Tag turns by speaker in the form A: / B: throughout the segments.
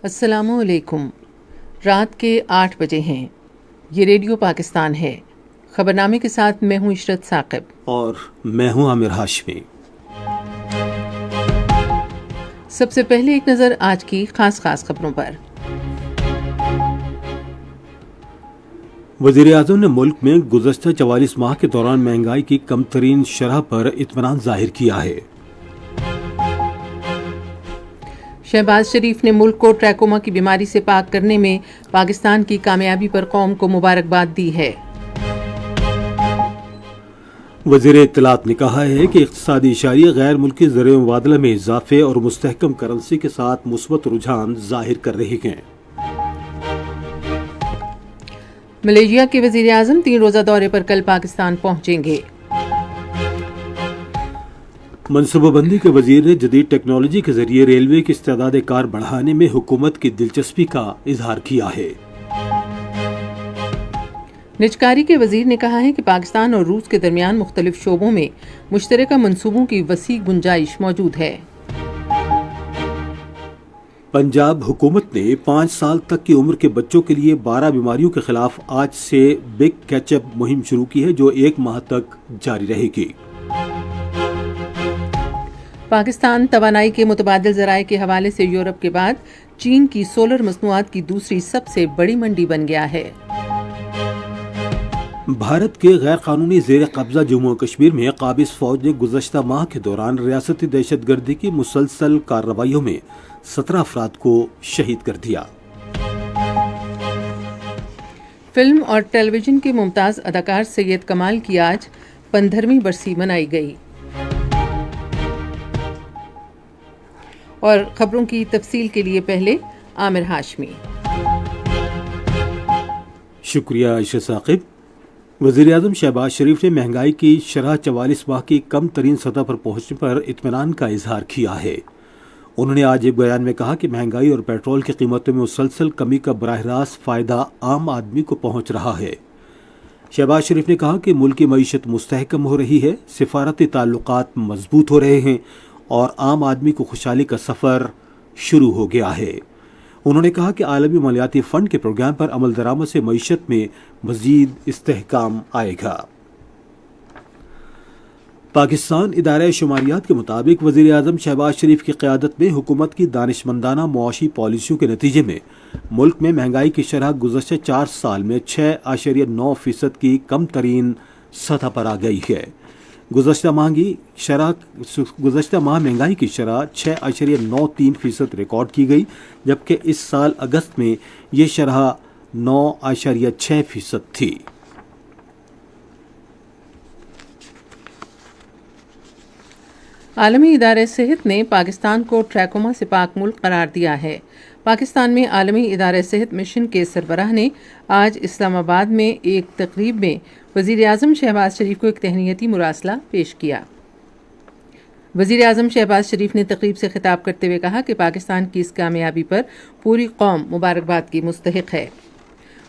A: السلام علیکم۔ رات کے 8 بجے ہیں۔ یہ ریڈیو پاکستان ہے۔ خبرنامے کے ساتھ میں ہوں عشرت ثاقب
B: اور میں ہوں عامر ہاشمی۔
A: سب سے پہلے ایک نظر آج کی خاص خبروں پر۔
B: وزیر اعظم نے ملک میں گزشتہ 44 ماہ کے دوران مہنگائی کی کم ترین شرح پر اطمینان ظاہر کیا ہے۔
A: شہباز شریف نے ملک کو ٹریکوما کی بیماری سے پاک کرنے میں پاکستان کی کامیابی پر قوم کو مبارکباد دی ہے۔
B: وزیر اطلاعات نے کہا ہے کہ اقتصادی اشاریہ غیر ملکی زر مبادلہ میں اضافے اور مستحکم کرنسی کے ساتھ مثبت رجحان ظاہر کر رہے ہیں۔
A: ملیشیا کے وزیر اعظم 3 روزہ دورے پر کل پاکستان پہنچیں گے۔
B: منصوبہ بندی کے وزیر نے جدید ٹیکنالوجی کے ذریعے ریلوے کی استعداد کار بڑھانے میں حکومت کی دلچسپی کا اظہار کیا ہے۔
A: نجکاری کے وزیر نے کہا ہے کہ پاکستان اور روس کے درمیان مختلف شعبوں میں مشترکہ منصوبوں کی وسیع گنجائش موجود ہے۔
B: پنجاب حکومت نے 5 سال تک کی عمر کے بچوں کے لیے 12 بیماریوں کے خلاف آج سے بگ کیچ اپ مہم شروع کی ہے، جو 1 ماہ تک جاری رہے گی۔
A: پاکستان توانائی کے متبادل ذرائع کے حوالے سے یورپ کے بعد چین کی سولر مصنوعات کی دوسری سب سے بڑی منڈی بن گیا ہے۔
B: بھارت کے غیر قانونی زیر قبضہ جموں و کشمیر میں قابض فوج نے گزشتہ ماہ کے دوران ریاستی دہشت گردی کی مسلسل کارروائیوں میں 17 افراد کو شہید کر دیا۔
A: فلم اور ٹیلی ویژن کے ممتاز اداکار سید کمال کی آج 15ویں برسی منائی گئی۔ اور خبروں کی تفصیل کے لیے پہلے عامر ہاشمی۔
B: شکریہ عائشہ ثاقب۔ وزیر اعظم شہباز شریف نے مہنگائی کی شرح 44 ماہ کی کم ترین سطح پر پہنچنے پر اطمینان کا اظہار کیا ہے۔ انہوں نے آج ایک بیان میں کہا کہ مہنگائی اور پیٹرول کی قیمتوں میں مسلسل کمی کا براہ راست فائدہ عام آدمی کو پہنچ رہا ہے۔ شہباز شریف نے کہا کہ ملک کی معیشت مستحکم ہو رہی ہے، سفارتی تعلقات مضبوط ہو رہے ہیں اور عام آدمی کو خوشحالی کا سفر شروع ہو گیا ہے۔ انہوں نے کہا کہ عالمی مالیاتی فنڈ کے پروگرام پر عمل درآمد سے معیشت میں مزید استحکام آئے گا۔ پاکستان ادارہ شماریات کے مطابق وزیر اعظم شہباز شریف کی قیادت میں حکومت کی دانشمندانہ معاشی پالیسیوں کے نتیجے میں ملک میں مہنگائی کی شرح گزشتہ 4 سال میں 6.9% کی کم ترین سطح پر آ گئی ہے۔ گزشتہ ماہ مہنگائی کی شرح 6.93% ریکارڈ کی گئی، جبکہ اس سال اگست میں یہ شرح 9.6% تھی۔
A: عالمی ادارہ صحت نے پاکستان کو ٹریکوما سے پاک ملک قرار دیا ہے۔ پاکستان میں عالمی ادارہ صحت مشن کے سربراہ نے آج اسلام آباد میں ایک تقریب میں وزیر اعظم شہباز شریف کو ایک تہنیتی مراسلہ پیش کیا۔ وزیر اعظم شہباز شریف نے تقریب سے خطاب کرتے ہوئے کہا کہ پاکستان کی اس کامیابی پر پوری قوم مبارکباد کی مستحق ہے۔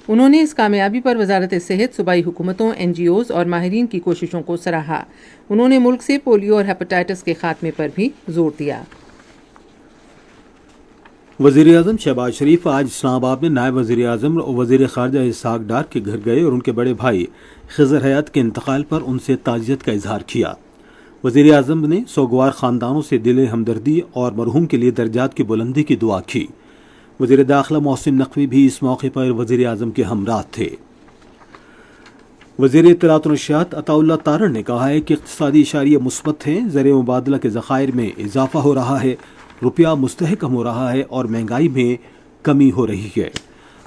A: انہوں نے اس کامیابی پر وزارت صحت، صوبائی حکومتوں، NGOs اور ماہرین کی کوششوں کو سراہا۔ انہوں نے ملک سے پولیو اور ہیپاٹائٹس کے خاتمے پر بھی زور دیا۔
B: وزیر اعظم شہباز شریف آج اسلام آباد میں نائب وزیر اعظم اور وزیر خارجہ اسحاق ڈار کے گھر گئے اور ان کے بڑے بھائی خضر حیات کے انتقال پر ان سے تعزیت کا اظہار کیا۔ وزیر اعظم نے سوگوار خاندانوں سے دل ہمدردی اور مرحوم کے لیے درجات کی بلندی کی دعا کی۔ وزیر داخلہ محسن نقوی بھی اس موقع پر وزیر اعظم کے ہمراہ تھے۔ وزیر اطلاعات و نشریات عطا اللہ تارڑ نے کہا ہے کہ اقتصادی اشاریہ مثبت ہیں، زر مبادلہ کے ذخائر میں اضافہ ہو رہا ہے، روپیہ مستحکم ہو رہا ہے اور مہنگائی میں کمی ہو رہی ہے۔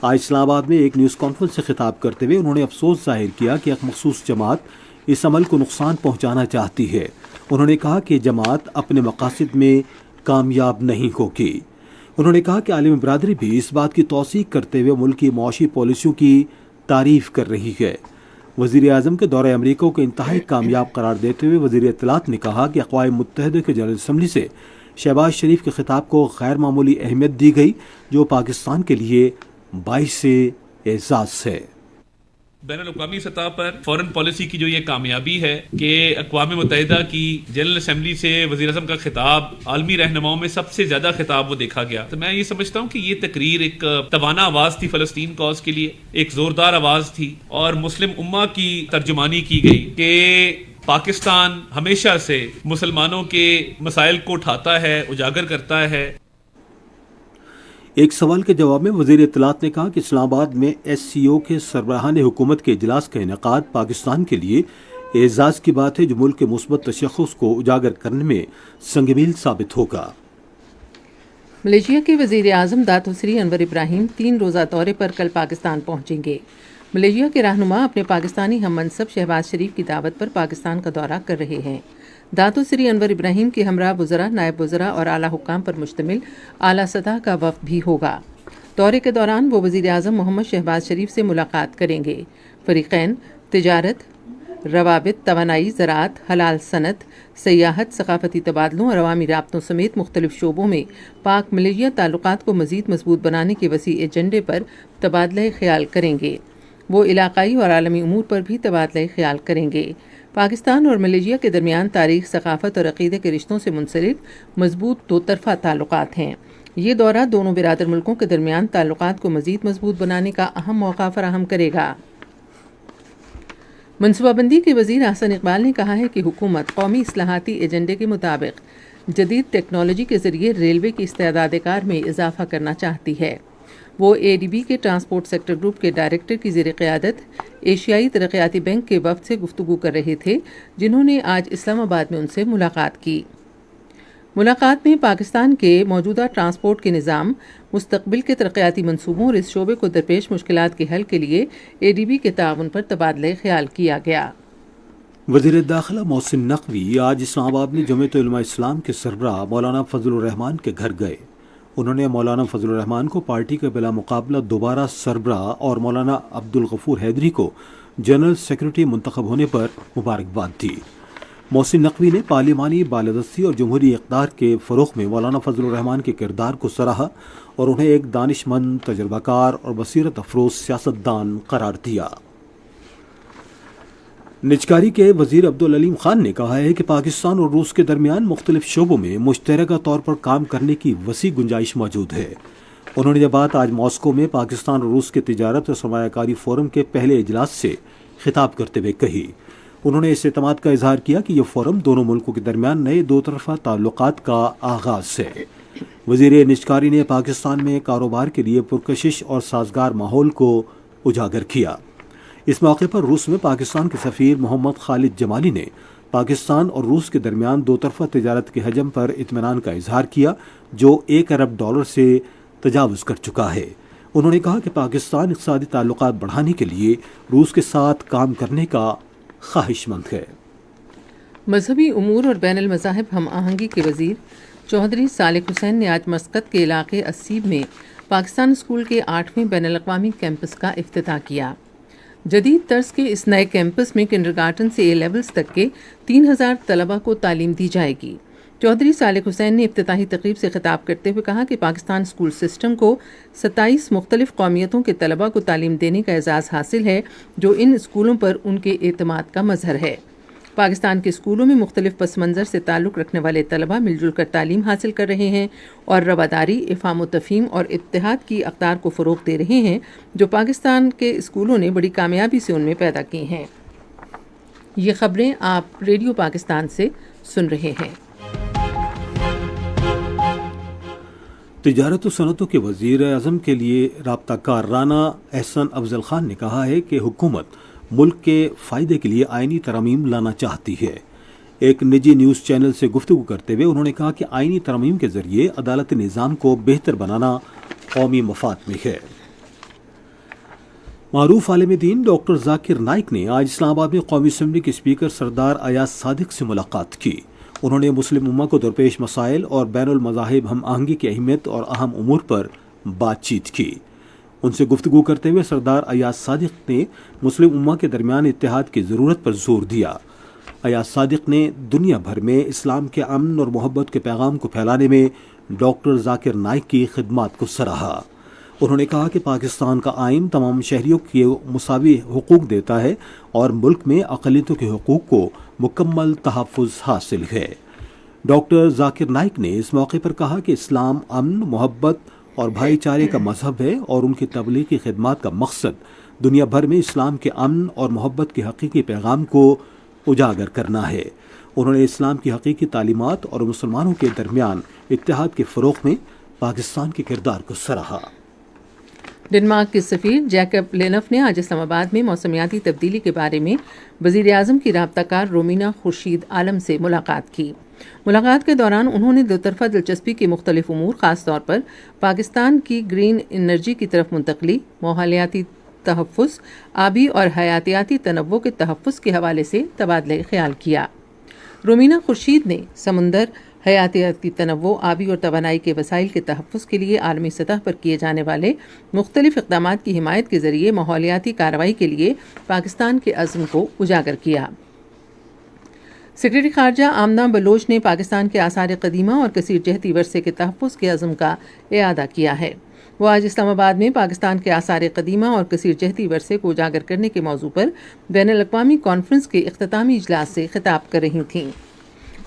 B: آج اسلام آباد میں ایک نیوز کانفرنس سے خطاب کرتے ہوئے انہوں نے افسوس ظاہر کیا کہ ایک مخصوص جماعت اس عمل کو نقصان پہنچانا چاہتی ہے۔ انہوں نے کہا کہ جماعت اپنے مقاصد میں کامیاب نہیں ہوگی۔ انہوں نے کہا کہ عالمی برادری بھی اس بات کی توثیق کرتے ہوئے ملک کی معاشی پالیسیوں کی تعریف کر رہی ہے۔ وزیر اعظم کے دورہ امریکہ کو انتہائی کامیاب قرار دیتے ہوئے وزیر اطلاعات نے کہا کہ اقوام متحدہ کے جنرل اسمبلی سے شہباز شریف کے خطاب کو غیر معمولی اہمیت دی گئی، جو پاکستان کے لیے باعث اعزاز ہے۔
C: بین الاقوامی سطح پر فورن پالیسی کی جو یہ کامیابی ہے کہ اقوام متحدہ کی جنرل اسمبلی سے وزیر اعظم کا خطاب عالمی رہنماؤں میں سب سے زیادہ خطاب وہ دیکھا گیا، تو میں یہ سمجھتا ہوں کہ یہ تقریر ایک توانا آواز تھی فلسطین کاز کے لیے، ایک زوردار آواز تھی، اور مسلم امہ کی ترجمانی کی گئی کہ پاکستان ہمیشہ سے مسلمانوں کے مسائل کو اٹھاتا ہے، اجاگر کرتا ہے۔
B: ایک سوال کے جواب میں وزیر اطلاعات نے کہا کہ اسلام آباد میں ایس سی او کے سربراہان حکومت کے اجلاس کا انعقاد پاکستان کے لیے اعزاز کی بات ہے، جو ملک کے مثبت تشخص کو اجاگر کرنے میں سنگ میل ثابت ہوگا۔
A: ملیشیا کے وزیر اعظم داتو سری انور ابراہیم 3 روزہ دورے پر کل پاکستان پہنچیں گے۔ ملیشیا کے رہنما اپنے پاکستانی ہم منصب شہباز شریف کی دعوت پر پاکستان کا دورہ کر رہے ہیں۔ داتو سری انور ابراہیم کے ہمراہ وزراء، نائب وزراء اور اعلیٰ حکام پر مشتمل اعلیٰ سطح کا وفد بھی ہوگا۔ دورے کے دوران وہ وزیر اعظم محمد شہباز شریف سے ملاقات کریں گے۔ فریقین تجارت، روابط، توانائی، زراعت، حلال صنعت، سیاحت، ثقافتی تبادلوں اور عوامی رابطوں سمیت مختلف شعبوں میں پاک ملیشیا تعلقات کو مزید مضبوط بنانے کے وسیع ایجنڈے پر تبادلہ خیال کریں گے۔ وہ علاقائی اور عالمی امور پر بھی تبادلہ خیال کریں گے۔ پاکستان اور ملیشیا کے درمیان تاریخ، ثقافت اور عقیدے کے رشتوں سے منسلک مضبوط دو طرفہ تعلقات ہیں۔ یہ دورہ دونوں برادر ملکوں کے درمیان تعلقات کو مزید مضبوط بنانے کا اہم موقع فراہم کرے گا۔ منصوبہ بندی کے وزیر احسن اقبال نے کہا ہے کہ حکومت قومی اصلاحاتی ایجنڈے کے مطابق جدید ٹیکنالوجی کے ذریعے ریلوے کی استعداد کار میں اضافہ کرنا چاہتی ہے۔ وہ اے ڈی بی کے ٹرانسپورٹ سیکٹر گروپ کے ڈائریکٹر کی زیر قیادت ایشیائی ترقیاتی بینک کے وفد سے گفتگو کر رہے تھے، جنہوں نے آج اسلام آباد میں ان سے ملاقات کی۔ ملاقات میں پاکستان کے موجودہ ٹرانسپورٹ کے نظام، مستقبل کے ترقیاتی منصوبوں اور اس شعبے کو درپیش مشکلات کے حل کے لیے اے ڈی بی کے تعاون پر تبادلہ خیال کیا گیا۔
B: وزیر داخلہ محسن نقوی آج اسلام آباد میں جمعیت علماء اسلام کے سربراہ مولانا فضل الرحمان کے گھر گئے۔ انہوں نے مولانا فضل الرحمان کو پارٹی کے بلا مقابلہ دوبارہ سربراہ اور مولانا عبد الغفور حیدری کو جنرل سیکرٹری منتخب ہونے پر مبارکباد دی۔ محسن نقوی نے پارلیمانی بالادستی اور جمہوری اقدار کے فروغ میں مولانا فضل الرحمان کے کردار کو سراہا اور انہیں ایک دانش مند، تجربہ کار اور بصیرت افروز سیاستدان قرار دیا۔ نجکاری کے وزیر عبدالعلیم خان نے کہا ہے کہ پاکستان اور روس کے درمیان مختلف شعبوں میں مشترکہ طور پر کام کرنے کی وسیع گنجائش موجود ہے۔ انہوں نے یہ بات آج ماسکو میں پاکستان اور روس کے تجارت اور سرمایہ کاری فورم کے پہلے اجلاس سے خطاب کرتے ہوئے کہی۔ انہوں نے اس اعتماد کا اظہار کیا کہ یہ فورم دونوں ملکوں کے درمیان نئے دو طرفہ تعلقات کا آغاز ہے۔ وزیر نجکاری نے پاکستان میں کاروبار کے لیے پرکشش اور سازگار ماحول کو اجاگر کیا۔ اس موقع پر روس میں پاکستان کے سفیر محمد خالد جمالی نے پاکستان اور روس کے درمیان دو طرفہ تجارت کے حجم پر اطمینان کا اظہار کیا، جو $1 ارب سے تجاوز کر چکا ہے۔ انہوں نے کہا کہ پاکستان اقتصادی تعلقات بڑھانے کے لیے روس کے ساتھ کام کرنے کا خواہش مند ہے۔
A: مذہبی امور اور بین المذاہب ہم آہنگی کے وزیر چودھری صالح حسین نے آج مسقط کے علاقے اسیب میں پاکستان اسکول کے 8ویں بین الاقوامی کیمپس کا افتتاح کیا۔ جدید طرز کے اس نئے کیمپس میں کنڈرگارٹن سے اے لیولز تک کے 3000 طلبہ کو تعلیم دی جائے گی۔ چودھری صالح حسین نے افتتاحی تقریب سے خطاب کرتے ہوئے کہا کہ پاکستان اسکول سسٹم کو 27 مختلف قومیتوں کے طلبہ کو تعلیم دینے کا اعزاز حاصل ہے، جو ان اسکولوں پر ان کے اعتماد کا مظہر ہے۔ پاکستان کے اسکولوں میں مختلف پس منظر سے تعلق رکھنے والے طلبہ مل جل کر تعلیم حاصل کر رہے ہیں اور رواداری، افہام و تفہیم اور اتحاد کی اقدار کو فروغ دے رہے ہیں، جو پاکستان کے اسکولوں نے بڑی کامیابی سے ان میں پیدا کی ہیں۔ یہ خبریں آپ ریڈیو پاکستان سے سن رہے ہیں۔
B: تجارت و صنعتوں کے وزیر اعظم کے لیے رابطہ کار رانا احسن افضل خان نے کہا ہے کہ حکومت ملک کے فائدے کے لیے آئینی ترامیم لانا چاہتی ہے۔ ایک نجی نیوز چینل سے گفتگو کرتے ہوئے انہوں نے کہا کہ آئینی ترامیم کے ذریعے عدالتی نظام کو بہتر بنانا قومی مفاد میں ہے۔ معروف عالم دین ڈاکٹر ذاکر نائک نے آج اسلام آباد میں قومی اسمبلی کے اسپیکر سردار ایاز صادق سے ملاقات کی۔ انہوں نے مسلم امہ کو درپیش مسائل اور بین المذاہب ہم آہنگی کی اہمیت اور اہم امور پر بات چیت کی۔ ان سے گفتگو کرتے ہوئے سردار ایاز صادق نے مسلم امہ کے درمیان اتحاد کی ضرورت پر زور دیا۔ ایاز صادق نے دنیا بھر میں اسلام کے امن اور محبت کے پیغام کو پھیلانے میں ڈاکٹر ذاکر نائک کی خدمات کو سراہا۔ انہوں نے کہا کہ پاکستان کا آئین تمام شہریوں کو مساوی حقوق دیتا ہے اور ملک میں اقلیتوں کے حقوق کو مکمل تحفظ حاصل ہے۔ ڈاکٹر ذاکر نائک نے اس موقع پر کہا کہ اسلام امن، محبت اور بھائی چارے کا مذہب ہے اور ان کی تبلیغی خدمات کا مقصد دنیا بھر میں اسلام کے امن اور محبت کے حقیقی پیغام کو اجاگر کرنا ہے۔ انہوں نے اسلام کی حقیقی تعلیمات اور مسلمانوں کے درمیان اتحاد کے فروغ میں پاکستان کے کردار کو سراہا۔
A: ڈنمارک کے سفیر جیکب لینف نے آج اسلام آباد میں موسمیاتی تبدیلی کے بارے میں وزیر اعظم کی رابطہ کار رومینا خورشید عالم سے ملاقات کی۔ ملاقات کے دوران انہوں نے دو طرفہ دلچسپی کے مختلف امور، خاص طور پر پاکستان کی گرین انرجی کی طرف منتقلی، ماحولیاتی تحفظ، آبی اور حیاتیاتی تنوع کے تحفظ کے حوالے سے تبادلہ خیال کیا۔ رومینا خورشید نے سمندر، حیاتیاتی تنوع، آبی اور توانائی کے وسائل کے تحفظ کے لیے عالمی سطح پر کیے جانے والے مختلف اقدامات کی حمایت کے ذریعے ماحولیاتی کارروائی کے لیے پاکستان کے عزم کو اجاگر کیا۔ سیکرٹری خارجہ آمنہ بلوچ نے پاکستان کے آثار قدیمہ اور کثیر جہتی ورثے کے تحفظ کے عزم کا اعادہ کیا ہے۔ وہ آج اسلام آباد میں پاکستان کے آثار قدیمہ اور کثیر جہتی ورثے کو اجاگر کرنے کے موضوع پر بین الاقوامی کانفرنس کے اختتامی اجلاس سے خطاب کر رہی تھیں۔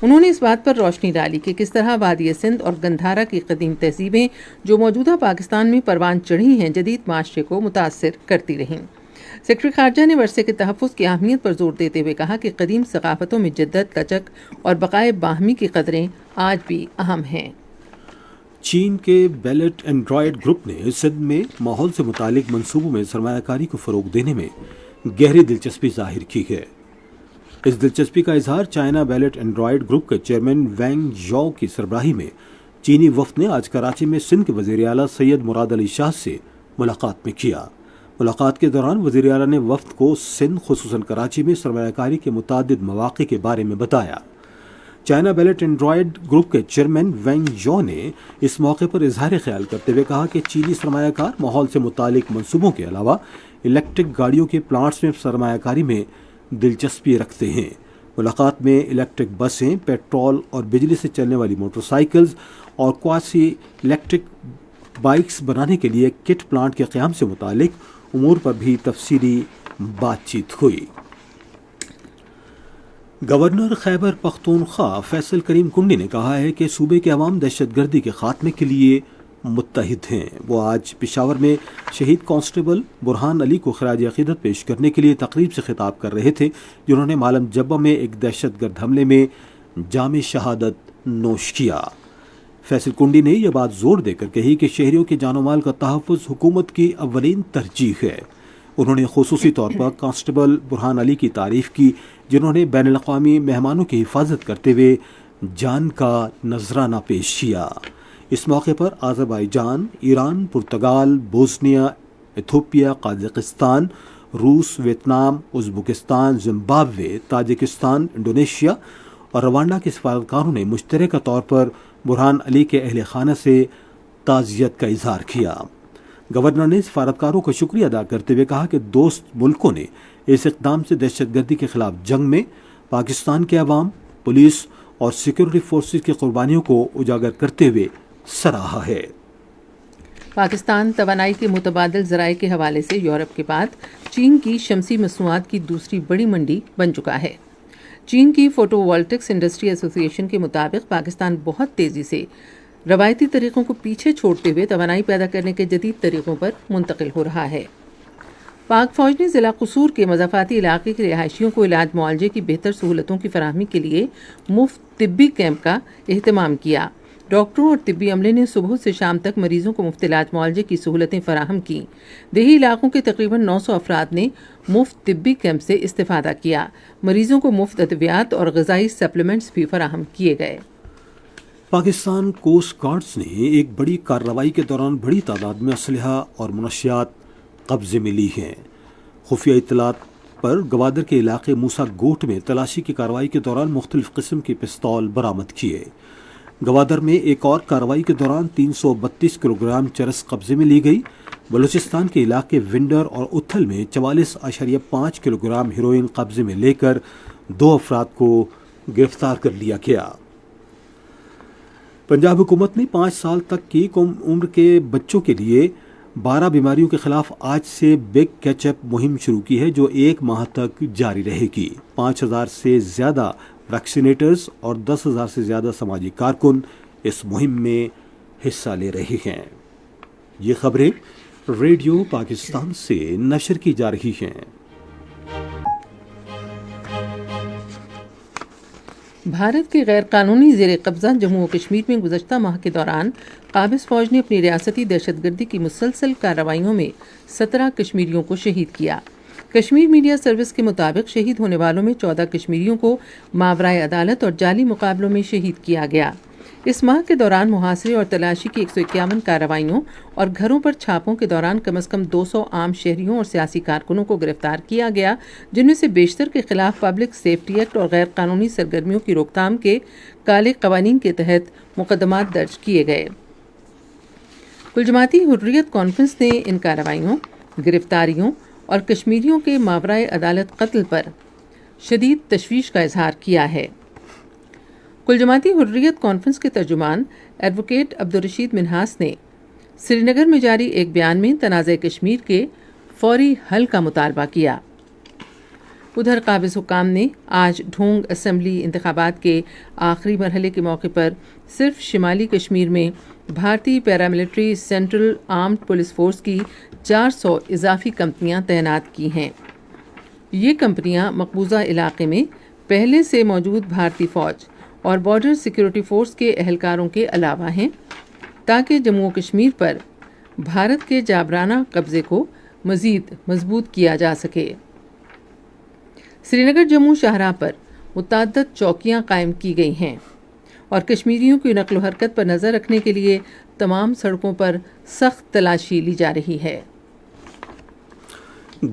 A: انہوں نے اس بات پر روشنی ڈالی کہ کس طرح وادی سندھ اور گندھارا کی قدیم تہذیبیں جو موجودہ پاکستان میں پروان چڑھی ہیں، جدید معاشرے کو متاثر کرتی رہیں۔ سیکرٹری خارجہ نے ورثے کے تحفظ کی اہمیت پر زور دیتے ہوئے کہا کہ قدیم ثقافتوں میں جدت، لچک اور بقائے باہمی کی قدریں آج بھی اہم ہیں۔
B: چین کے بیلٹ اینڈرائڈ گروپ نے سندھ میں ماحول سے متعلق منصوبوں میں سرمایہ کاری کو فروغ دینے میں گہری دلچسپی ظاہر کی ہے۔ اس دلچسپی کا اظہار چائنا بیلٹ اینڈرائڈ گروپ کے چیئرمین وینگ ژاؤ کی سربراہی میں چینی وفد نے آج کراچی میں سندھ کے وزیر اعلیٰ سید مراد علی شاہ سے ملاقات میں کیا۔ ملاقات کے دوران وزیر اعلیٰ نے وفد کو سندھ، خصوصاً کراچی میں سرمایہ کاری کے متعدد مواقع کے بارے میں بتایا۔ چائنا بیلٹ اینڈرائڈ گروپ کے چیئرمین وینگ ژاؤ نے اس موقع پر اظہار خیال کرتے ہوئے کہا کہ چینی سرمایہ کار ماحول سے متعلق منصوبوں کے علاوہ الیکٹرک گاڑیوں کے پلانٹس میں سرمایہ کاری میں دلچسپی رکھتے ہیں۔ ملاقات میں الیکٹرک بسیں، پیٹرول اور بجلی سے چلنے والی موٹر سائیکلز اور کواسی الیکٹرک بائکس بنانے کے لیے کٹ پلانٹ کے قیام سے متعلق امور پر بھی تفصیلی بات چیت ہوئی۔ گورنر خیبر پختونخوا فیصل کریم کنڈی نے کہا ہے کہ صوبے کے عوام دہشت گردی کے خاتمے کے لیے متحد ہیں۔ وہ آج پشاور میں شہید کانسٹیبل برہان علی کو خراج عقیدت پیش کرنے کے لیے تقریب سے خطاب کر رہے تھے، جنہوں نے مالم جبہ میں ایک دہشت گرد حملے میں جام شہادت نوش کیا۔ فیصل کنڈی نے یہ بات زور دے کر کہی کہ شہریوں کے جان و مال کا تحفظ حکومت کی اولین ترجیح ہے۔ انہوں نے خصوصی طور پر کانسٹیبل برہان علی کی تعریف کی، جنہوں نے بین الاقوامی مہمانوں کی حفاظت کرتے ہوئے جان کا نذرانہ پیش کیا۔ اس موقع پر آذربائیجان، ایران، پرتگال، بوسنیا، ایتھوپیا، قازقستان، روس، Vietnam, Uzbekistan, Zimbabwe, Tajikistan, Indonesia اور روانڈا کے سفارتکاروں نے مشترکہ طور پر برہان علی کے اہل خانہ سے تعزیت کا اظہار کیا۔ گورنر نے سفارتکاروں کو شکریہ ادا کرتے ہوئے کہا کہ دوست ملکوں نے اس اقدام سے دہشت گردی کے خلاف جنگ میں پاکستان کے عوام، پولیس اور سیکورٹی فورسز کی قربانیوں کو اجاگر کرتے ہوئے سراہا ہے۔
A: پاکستان توانائی کے متبادل ذرائع کے حوالے سے یورپ کے بعد چین کی شمسی مصنوعات کی دوسری بڑی منڈی بن چکا ہے۔ چین کی فوٹو وولٹکس انڈسٹری ایسوسی ایشن کے مطابق پاکستان بہت تیزی سے روایتی طریقوں کو پیچھے چھوڑتے ہوئے توانائی پیدا کرنے کے جدید طریقوں پر منتقل ہو رہا ہے۔ پاک فوج نے ضلع قصور کے مضافاتی علاقے کے رہائشیوں کو علاج معالجے کی بہتر سہولتوں کی فراہمی کے لیے مفت طبی کیمپ کا اہتمام کیا۔ ڈاکٹروں اور طبی عملے نے صبح سے شام تک مریضوں کو مفت علاج معالجے کی سہولتیں فراہم کیں۔ دیہی علاقوں کے تقریباً 900 افراد نے مفت طبی کیمپ سے استفادہ کیا۔ مریضوں کو مفت ادویات اور غذائی سپلیمنٹس بھی فراہم کیے گئے۔
B: پاکستان کوسٹ گارڈز نے ایک بڑی کارروائی کے دوران بڑی تعداد میں اسلحہ اور منشیات قبضے میں لی ہیں۔ خفیہ اطلاعات پر گوادر کے علاقے موسا گوٹ میں تلاشی کی کارروائی کے دوران مختلف قسم کے پستول برآمد کیے۔ گوادر میں ایک اور کارروائی کے دوران 332 کلو گرام چرس قبضے میں لی گئی۔ بلوچستان کے علاقے ونڈر اور اتھل میں 44.5 کلو گرام ہیروئن قبضے میں لے کر 2 افراد کو گرفتار کر لیا گیا۔ پنجاب حکومت نے 5 سال تک کی کم عمر کے بچوں کے لیے 12 بیماریوں کے خلاف آج سے بگ کیچ اپ مہم شروع کی ہے جو 1 ماہ تک جاری رہے گی۔ 5000 سے زیادہ ویکسینیٹرز اور 10,000 سے زیادہ سماجی کارکن اس مہم میں حصہ لے رہے ہیں۔ یہ خبریں ریڈیو پاکستان سے نشر کی جا رہی ہیں۔
A: بھارت کے غیر قانونی زیر قبضہ جموں و کشمیر میں گزشتہ ماہ کے دوران قابض فوج نے اپنی ریاستی دہشت گردی کی مسلسل کارروائیوں میں 17 کشمیریوں کو شہید کیا۔ کشمیر میڈیا سروس کے مطابق شہید ہونے والوں میں 14 کشمیریوں کو ماورائے عدالت اور جعلی مقابلوں میں شہید کیا گیا۔ اس ماہ کے دوران محاصرے اور تلاشی کی 151 کارروائیوں اور گھروں پر چھاپوں کے دوران کم از کم 200 عام شہریوں اور سیاسی کارکنوں کو گرفتار کیا گیا، جن میں سے بیشتر کے خلاف پبلک سیفٹی ایکٹ اور غیر قانونی سرگرمیوں کی روک تھام کے کالے قوانین کے تحت مقدمات درج کیے گئے۔ کل جماعتی حریت کانفرنس نے ان کارروائیوں، گرفتاریوں اور کشمیریوں کے ماورائے عدالت قتل پر شدید تشویش کا اظہار کیا ہے۔ کل جماعتی حریت کانفرنس کے ترجمان ایڈوکیٹ عبدالرشید منہاس نے سری نگر میں جاری ایک بیان میں تنازع کشمیر کے فوری حل کا مطالبہ کیا۔ ادھر قابض حکام نے آج ڈھونگ اسمبلی انتخابات کے آخری مرحلے کے موقع پر صرف شمالی کشمیر میں بھارتی paramilitary central armed police force کی 400 اضافی کمپنیاں تعینات کی ہیں۔ یہ کمپنیاں مقبوضہ علاقے میں پہلے سے موجود بھارتی فوج اور بارڈر سیکیورٹی فورس کے اہلکاروں کے علاوہ ہیں، تاکہ جموں و کشمیر پر بھارت کے جابرانہ قبضے کو مزید مضبوط کیا جا سکے۔ سری نگر جموں شاہراہ پر متعدد چوکیاں قائم کی گئی ہیں اور کشمیریوں کی نقل و حرکت پر نظر رکھنے کے لیے تمام سڑکوں پر سخت تلاشی لی جا رہی ہے۔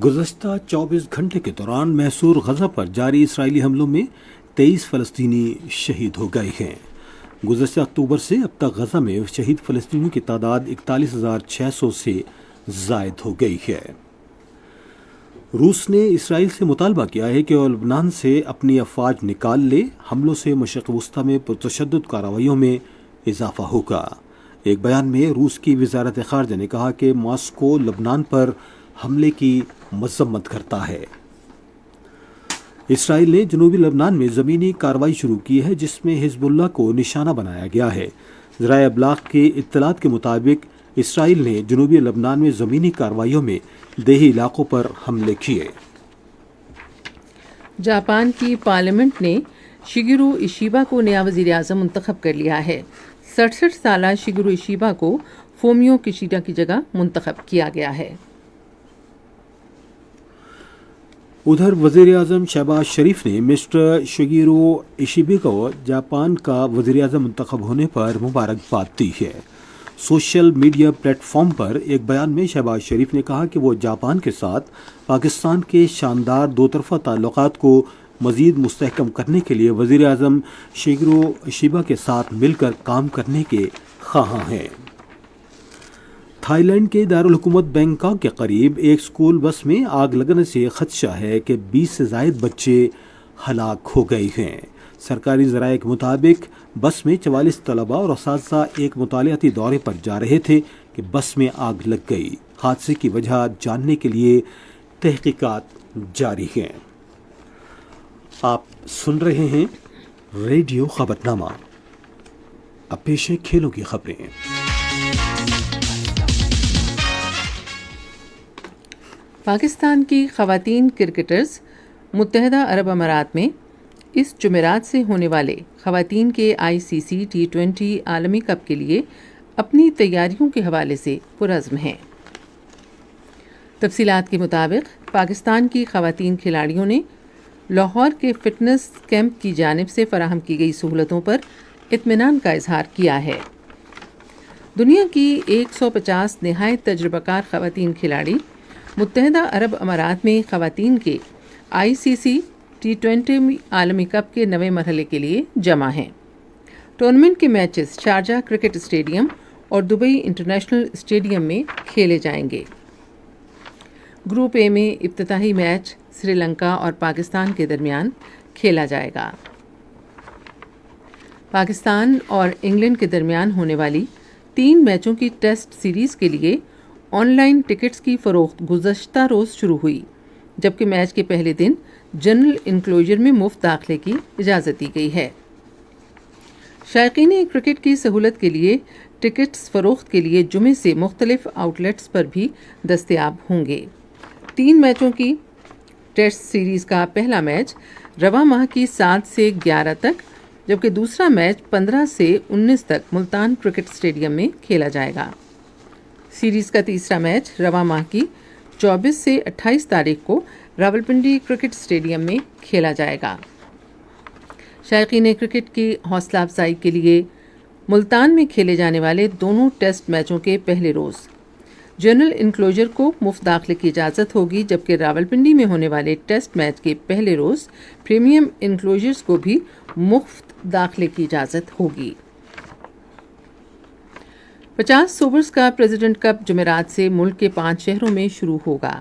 B: گزشتہ 24 گھنٹے کے دوران محصور غزہ پر جاری اسرائیلی حملوں میں 23 فلسطینی شہید ہو گئے ہیں۔ گزشتہ اکتوبر سے اب تک غزہ میں شہید فلسطینیوں کی تعداد 41,600 سے زائد ہو گئی ہے۔ روس نے اسرائیل سے مطالبہ کیا ہے کہ وہ لبنان سے اپنی افواج نکال لے، حملوں سے مشرق وسطیٰ میں پرتشدد کارروائیوں میں اضافہ ہوگا۔ ایک بیان میں روس کی وزارت خارجہ نے کہا کہ ماسکو لبنان پر حملے کی مذمت کرتا ہے۔ اسرائیل نے جنوبی لبنان میں زمینی کارروائی شروع کی ہے جس میں حزب اللہ کو نشانہ بنایا گیا ہے۔ ذرائع ابلاغ کے اطلاعات کے مطابق اسرائیل نے جنوبی لبنان میں زمینی کارروائیوں میں دیہی علاقوں پر حملے کیے۔
A: جاپان کی پارلیمنٹ نے شیگیرو ایشیبا کو نیا وزیر اعظم منتخب کر لیا ہے۔ 67 سالہ شیگیرو ایشیبا کو فومیو کشیڈا کی جگہ منتخب کیا گیا ہے۔
B: ادھر وزیر اعظم شہباز شریف نے مسٹر شیگیرو ایشیبا کو جاپان کا وزیر اعظم منتخب ہونے پر مبارکباد دی ہے۔ سوشل میڈیا پلیٹ فارم پر ایک بیان میں شہباز شریف نے کہا کہ وہ جاپان کے ساتھ پاکستان کے شاندار دو طرفہ تعلقات کو مزید مستحکم کرنے کے لیے وزیر اعظم شیگیرو ایشیبا کے ساتھ مل کر کام کرنے کے خواہاں ہیں۔ تھائی لینڈ کے دارالحکومت بینکاک کے قریب ایک اسکول بس میں آگ لگنے سے خدشہ ہے کہ 20 سے زائد بچے ہلاک ہو گئے ہیں۔ سرکاری ذرائع کے مطابق بس میں 44 طلباء اور اساتذہ ایک مطالعاتی دورے پر جا رہے تھے کہ بس میں آگ لگ گئی۔ حادثے کی وجہ جاننے کے لیے تحقیقات جاری ہیں۔ آپ سن رہے ہیں ریڈیو خبرنامہ۔ اب پیش ہیں کھیلوں کی خبریں۔
A: پاکستان کی خواتین کرکٹرز متحدہ عرب امارات میں اس جمعرات سے ہونے والے خواتین کے ICC T20 عالمی کپ کے لیے اپنی تیاریوں کے حوالے سے پرعزم ہیں۔ تفصیلات کے مطابق پاکستان کی خواتین کھلاڑیوں نے لاہور کے فٹنس کیمپ کی جانب سے فراہم کی گئی سہولتوں پر اطمینان کا اظہار کیا ہے۔ دنیا کی 150 نہایت تجربہ کار خواتین کھلاڑی متحدہ عرب امارات میں خواتین کے ICC T20 عالمی کپ کے نویں مرحلے کے لیے جمع ہیں۔ ٹورنامنٹ کے میچز شارجہ کرکٹ اسٹیڈیم اور دبئی انٹرنیشنل اسٹیڈیم میں کھیلے جائیں گے۔ گروپ اے میں افتتاحی میچ سری لنکا اور پاکستان کے درمیان کھیلا جائے گا۔ پاکستان اور انگلینڈ کے درمیان ہونے والی 3 میچوں کی ٹیسٹ سیریز کے لیے آن لائن ٹکٹس کی فروخت گزشتہ روز شروع ہوئی، جبکہ میچ کے پہلے دن جنرل انکلوژر میں مفت داخلے کی اجازت دی گئی ہے۔ شائقین کرکٹ کی سہولت کے لیے ٹکٹس فروخت کے لیے جمعے سے مختلف آؤٹ لیٹس پر بھی دستیاب ہوں گے۔ 3 میچوں کی ٹیسٹ سیریز کا پہلا میچ رواں ماہ کی 7 سے 11 تک، جبکہ دوسرا میچ 15 سے 19 تک ملتان کرکٹ اسٹیڈیم میں کھیلا جائے گا۔ سیریز کا تیسرا میچ رواں ماہ کی 24 سے 28 تاریخ کو راولپنڈی کرکٹ اسٹیڈیم میں کھیلا جائے گا۔ شائقین کرکٹ کی حوصلہ افزائی کے لیے ملتان میں کھیلے جانے والے دونوں ٹیسٹ میچوں کے پہلے روز جنرل انکلوژر کو مفت داخلے کی اجازت ہوگی، جبکہ راولپنڈی میں ہونے والے ٹیسٹ میچ کے پہلے روز پریمیم انکلوژرز کو بھی مفت داخلے کی اجازت ہوگی۔ 50 سوبرز کا پریزیڈنٹ کپ جمعرات سے ملک کے 5 شہروں میں شروع ہوگا۔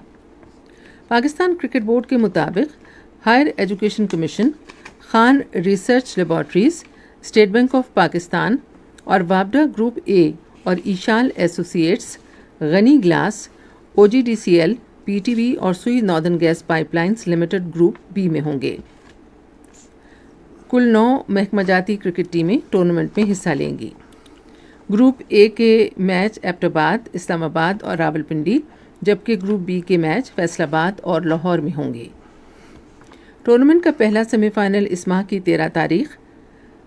A: پاکستان کرکٹ بورڈ کے مطابق higher education commission, Khan research laboratories, state bank of Pakistan اور وابڈا گروپ اے اور Ishal associates, Ghani glass, O G D C L, P T V اور Sui northern gas pipelines limited group B میں ہوں گے۔ کل 9 محکمہ جاتی کرکٹ ٹیمیں ٹورنامنٹ میں حصہ لیں گی۔ گروپ اے کے میچ ایبٹ آباد، اسلام آباد اور راولپنڈی، جبکہ گروپ بی کے میچ فیصل آباد اور لاہور میں ہوں گے۔ ٹورنامنٹ کا پہلا سیمی فائنل اس ماہ کی 13 تاریخ،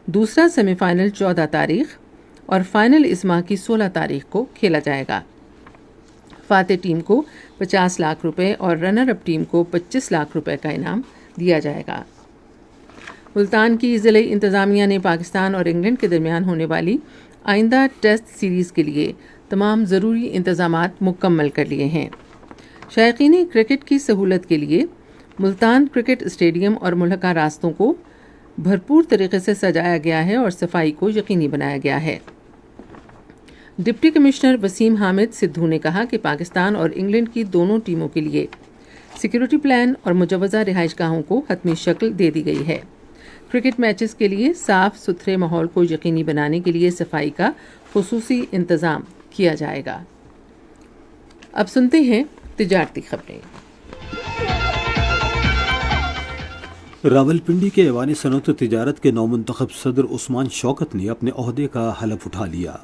A: دوسرا سیمی فائنل 14 تاریخ اور فائنل اس ماہ کی 16 تاریخ کو کھیلا جائے گا۔ فاتح ٹیم کو 50 لاکھ روپے اور رنر اپ ٹیم کو 25 لاکھ روپے کا انعام دیا جائے گا۔ ملتان کی ضلعی انتظامیہ نے پاکستان اور انگلینڈ کے درمیان ہونے والی آئندہ ٹیسٹ سیریز کے لیے تمام ضروری انتظامات مکمل کر لیے ہیں۔ شائقین کرکٹ کی سہولت کے لیے ملتان کرکٹ اسٹیڈیم اور ملحقہ راستوں کو بھرپور طریقے سے سجایا گیا ہے اور صفائی کو یقینی بنایا گیا ہے۔ ڈپٹی کمشنر وسیم حامد سدھو نے کہا کہ پاکستان اور انگلینڈ کی دونوں ٹیموں کے لیے سیکیورٹی پلان اور مجوزہ رہائش گاہوں کو حتمی شکل دے دی گئی ہے۔ کرکٹ میچز کے لیے صاف ستھرے ماحول کو یقینی بنانے کے لیے صفائی کا خصوصی انتظام کیا جائے گا۔ اب سنتے ہیں تجارتی خبریں۔
B: راولپنڈی کے ایوان صنعت و تجارت کے نومنتخب صدر عثمان شوکت نے اپنے عہدے کا حلف اٹھا لیا۔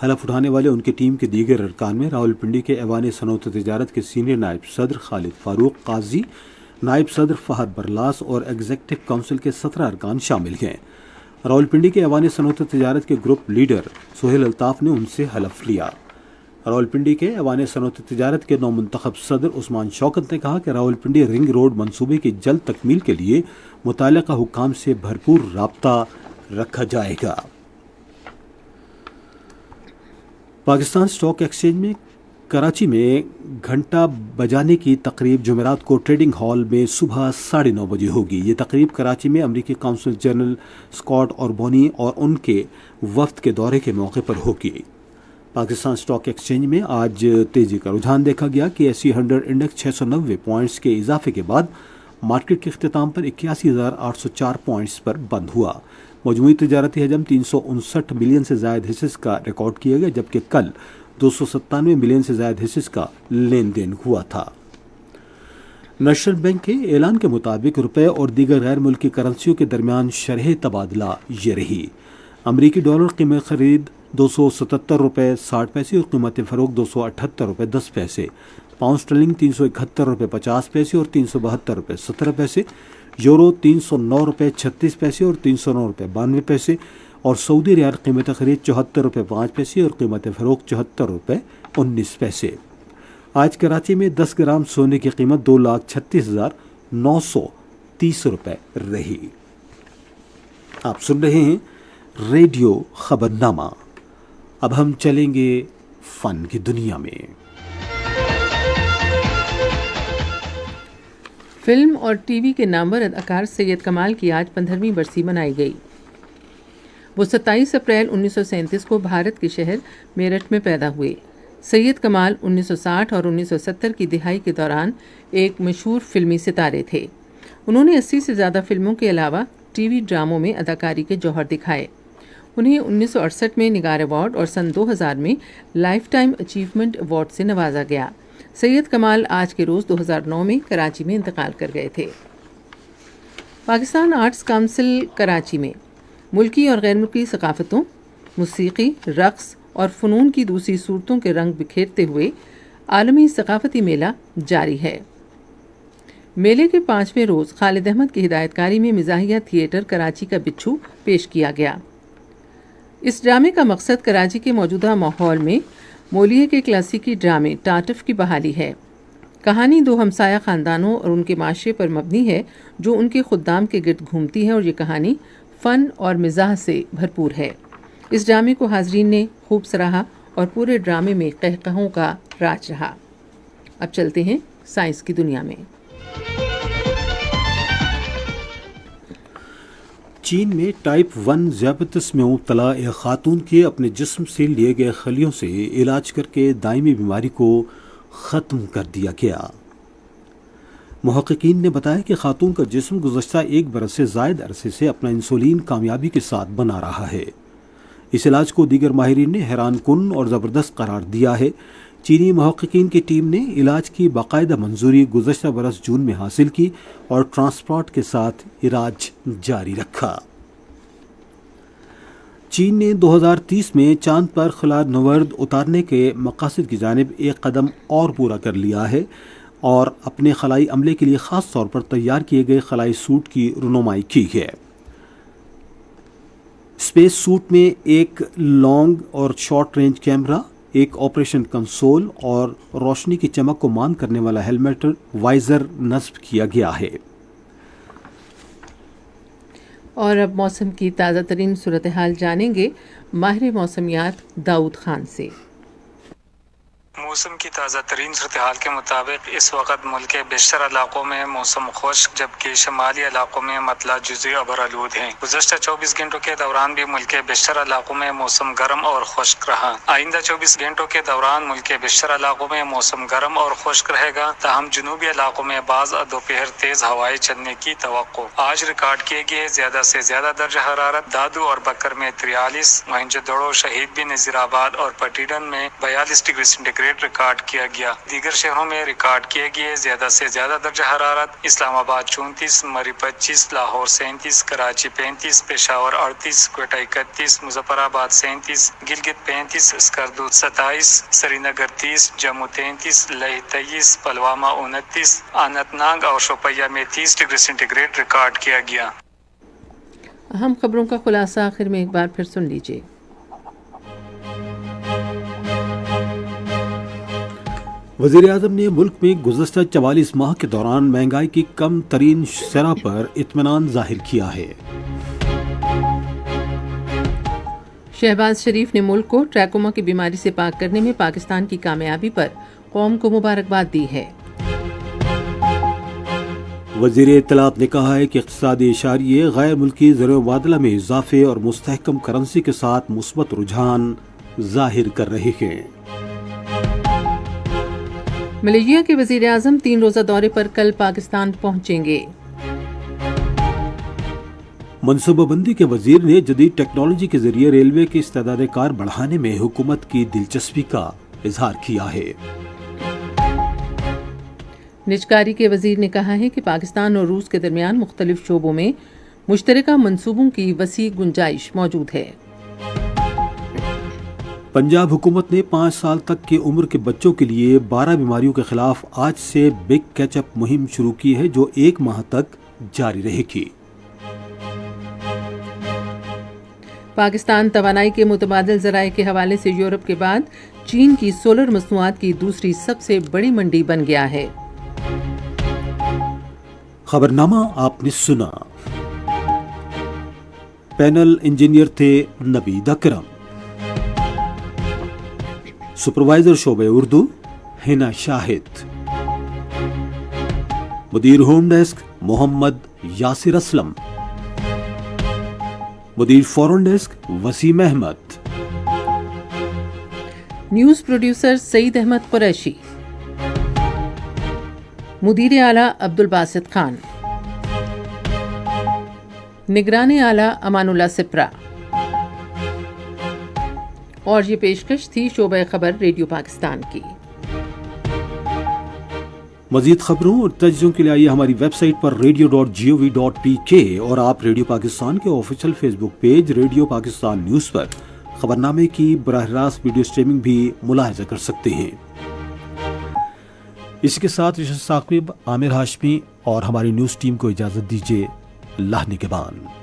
B: حلف اٹھانے والے ان کی ٹیم کے دیگر ارکان میں راولپنڈی کے ایوان صنعت و تجارت کے سینئر نائب صدر خالد فاروق قاضی، نائب صدر فہد برلاس اور ایگزیکٹو کونسل کے 17 ارکان شامل ہیں۔ راولپنڈی کے ایوان صنعت و تجارت کے گروپ لیڈر سہیل الطاف نے ان سے حلف لیا۔ راولپنڈی کے ایوان صنعت و تجارت کے نومنتخب صدر عثمان شوکت نے کہا کہ راولپنڈی رنگ روڈ منصوبے کی جلد تکمیل کے لیے متعلقہ حکام سے بھرپور رابطہ رکھا جائے گا۔ پاکستان اسٹاک ایکسچینج میں کراچی میں گھنٹہ بجانے کی تقریب جمعرات کو ٹریڈنگ ہال میں صبح 9:30 بجے ہوگی۔ یہ تقریب کراچی میں امریکی قونصل جنرل اسکاٹ اوربونی اور ان کے وفد کے دورے کے موقع پر ہوگی۔ پاکستان اسٹاک ایکسچینج میں آج تیزی کا رجحان دیکھا گیا کہ ایس سی 100 انڈیکس 690 پوائنٹس کے اضافے کے بعد مارکیٹ کے اختتام پر 81,804 پوائنٹس پر بند ہوا۔ مجموعی تجارتی حجم 359 ملین سے زائد حصص کا ریکارڈ کیا گیا، جبکہ کل 297 ملین سے زائد حصص کا لین دین ہوا تھا۔ نیشنل بینک کے اعلان کے مطابق روپے اور دیگر غیر ملکی کرنسیوں کے درمیان شرح تبادلہ یہ رہی۔ امریکی ڈالر قیمت خرید 277 روپے 60 پیسے اور قیمت فروخت 278 روپے 10 پیسے، پاؤنڈ اسٹرلنگ 371 روپے 50 پیسے اور 372 روپے 17 پیسے، یورو 309 روپے 36 پیسے اور 309 روپے 92 پیسے اور سعودی ریال قیمت خرید 74 روپے 5 پیسے اور قیمت فروخت 74 روپے 19 پیسے۔ آج کراچی میں 10 گرام سونے کی قیمت 2,36,930 روپے رہی۔ آپ سن رہے ہیں ریڈیو خبرنامہ۔ اب ہم چلیں گے فن کی دنیا میں۔
A: فلم اور ٹی وی کے نامور اداکار سید کمال کی آج 15ویں برسی منائی گئی۔ وہ 27 اپریل 1937 کو بھارت کے شہر میرٹھ میں پیدا ہوئے۔ سید کمال 1960 اور 1970 کی دہائی کے دوران ایک مشہور فلمی ستارے تھے۔ انہوں نے 80 سے زیادہ فلموں کے علاوہ ٹی وی ڈراموں میں اداکاری کے جوہر دکھائے۔ انہیں 1968 میں نگار ایوارڈ اور سن 2000 میں لائف ٹائم اچیومنٹ ایوارڈ سے نوازا گیا۔ سید کمال آج کے روز 2009 میں کراچی میں انتقال کر گئے تھے۔ پاکستان آرٹس کونسل کراچی میں ملکی اور غیر ملکی ثقافتوں، موسیقی، رقص اور فنون کی دوسری صورتوں کے رنگ بکھیرتے ہوئے عالمی ثقافتی میلہ جاری ہے۔ میلے کے 5ویں روز خالد احمد کی ہدایت کاری میں مزاحیہ تھیٹر کراچی کا بچھو پیش کیا گیا۔ اس ڈرامے کا مقصد کراچی کے موجودہ ماحول میں مولیے کے کلاسیکی ڈرامے ٹاٹف کی بحالی ہے۔ کہانی دو ہمسایہ خاندانوں اور ان کے معاشرے پر مبنی ہے جو ان کے خدام کے گرد گھومتی ہے، اور یہ کہانی فن اور مزاح سے بھرپور ہے۔ اس ڈرامے کو حاضرین نے خوب سراہا اور پورے ڈرامے میں قہقہوں کا راج رہا۔ اب چلتے ہیں سائنس کی دنیا میں۔
B: چین میں ٹائپ 1 ذیابیطس میں مبتلا ایک خاتون کے اپنے جسم سے لیے گئے خلیوں سے علاج کر کے دائمی بیماری کو ختم کر دیا گیا۔ محققین نے بتایا کہ خاتون کا جسم گزشتہ 1 برس سے زائد عرصے سے اپنا انسولین کامیابی کے ساتھ بنا رہا ہے۔ اس علاج کو دیگر ماہرین نے حیران کن اور زبردست قرار دیا ہے۔ چینی محققین کی ٹیم نے علاج کی باقاعدہ منظوری گزشتہ برس جون میں حاصل کی اور ٹرانسپلانٹ کے ساتھ علاج جاری رکھا۔ چین نے 2030 میں چاند پر خلا نورد اتارنے کے مقاصد کی جانب ایک قدم اور پورا کر لیا ہے اور اپنے خلائی عملے کے لیے خاص طور پر تیار کیے گئے خلائی سوٹ کی رونمائی کی ہے۔ اسپیس سوٹ میں ایک لانگ اور شارٹ رینج کیمرہ، ایک آپریشن کنسول اور روشنی کی چمک کو مان کرنے والا ہیلمیٹ وائزر نصب کیا گیا ہے۔
A: اور اب موسم کی تازہ ترین صورتحال جانیں گے ماہر موسمیات داؤد خان سے۔
D: موسم کی تازہ ترین صورتحال کے مطابق اس وقت ملک کے بیشتر علاقوں میں موسم خشک جبکہ شمالی علاقوں میں مطلع جزوی ابرآلود ہیں۔ گزشتہ 24 گھنٹوں کے دوران بھی ملک کے بیشتر علاقوں میں موسم گرم اور خشک رہا۔ آئندہ 24 گھنٹوں کے دوران ملک کے بیشتر علاقوں میں موسم گرم اور خشک رہے گا، تاہم جنوبی علاقوں میں بعض دوپہر تیز ہوائیں چلنے کی توقع۔ آج ریکارڈ کیے گئے زیادہ سے زیادہ درجہ حرارت دادو اور بکر میں 43، موہنجو دڑو، شہید بن نذیر آباد اور پٹیڈن میں 42 ڈگری سینٹی گریڈ ریکارڈ کیا گیا۔ دیگر شہروں میں ریکارڈ کیے گئے زیادہ سے زیادہ درجہ حرارت اسلام آباد 34، مری 25، لاہور 37، کراچی 35، پشاور 38، کوئٹہ 31، مظفر آباد 37، گلگت 35، اسکردو 27، سری نگر 30، جموں 33، لیہ 23، پلوامہ 29، اننت ناگ اور شوپیاں میں 30 ڈگری سینٹی گریڈ ریکارڈ کیا گیا۔
A: اہم خبروں کا خلاصہ آخر میں ایک بار پھر سن لیجیے۔
B: وزیر اعظم نے ملک میں گزشتہ 44 ماہ کے دوران مہنگائی کی کم ترین شرح پر اطمینان ظاہر کیا ہے۔
A: شہباز شریف نے ملک کو ٹریکوما کی بیماری سے پاک کرنے میں پاکستان کی کامیابی پر قوم کو مبارکباد دی ہے۔
B: وزیر اطلاعات نے کہا ہے کہ اقتصادی اشاریے غیر ملکی زر مبادلہ میں اضافے اور مستحکم کرنسی کے ساتھ مثبت رجحان ظاہر کر رہے ہیں۔
A: ملیشیا کے وزیر اعظم 3 روزہ دورے پر کل پاکستان پہنچیں گے۔
B: منصوبہ بندی کے وزیر نے جدید ٹیکنالوجی کے ذریعے ریلوے کی استعداد کار بڑھانے میں حکومت کی دلچسپی کا اظہار کیا ہے۔
A: نجکاری کے وزیر نے کہا ہے کہ پاکستان اور روس کے درمیان مختلف شعبوں میں مشترکہ منصوبوں کی وسیع گنجائش موجود ہے۔
B: پنجاب حکومت نے 5 سال تک کی عمر کے بچوں کے لیے 12 بیماریوں کے خلاف آج سے بگ کیچ اپ مہم شروع کی ہے جو 1 ماہ تک جاری رہے گی۔
A: پاکستان توانائی کے متبادل ذرائع کے حوالے سے یورپ کے بعد چین کی سولر مصنوعات کی دوسری سب سے بڑی منڈی بن گیا ہے۔
B: خبرنامہ آپ نے سنا۔ پینل انجینئر تھے نوید اکرم، سپروائزر شعبہ اردو ہنا شاہد، مدیر ہوم ڈیسک محمد یاسر اسلم، مدیر foreign desk Waseem Ahmed,
A: news producer Saeed Ahmed Qureshi, مدیر اعلیٰ عبدالباسط خان، نگران اعلیٰ امان اللہ سپرا، اور یہ پیشکش تھی شعبہ خبر ریڈیو پاکستان کی۔
B: مزید خبروں اور تجزیوں کے لیے آئیے ہماری ویب سائٹ پر radio.gov.pk اور آپ ریڈیو پاکستان کے آفیشیل فیس بک پیج ریڈیو پاکستان نیوز پر خبرنامے کی براہ راست ویڈیو اسٹریمنگ بھی ملاحظہ کر سکتے ہیں۔ اس کے ساتھ ثاقب عامر ہاشمی اور ہماری نیوز ٹیم کو اجازت دیجیے۔ اللہ نگہبان۔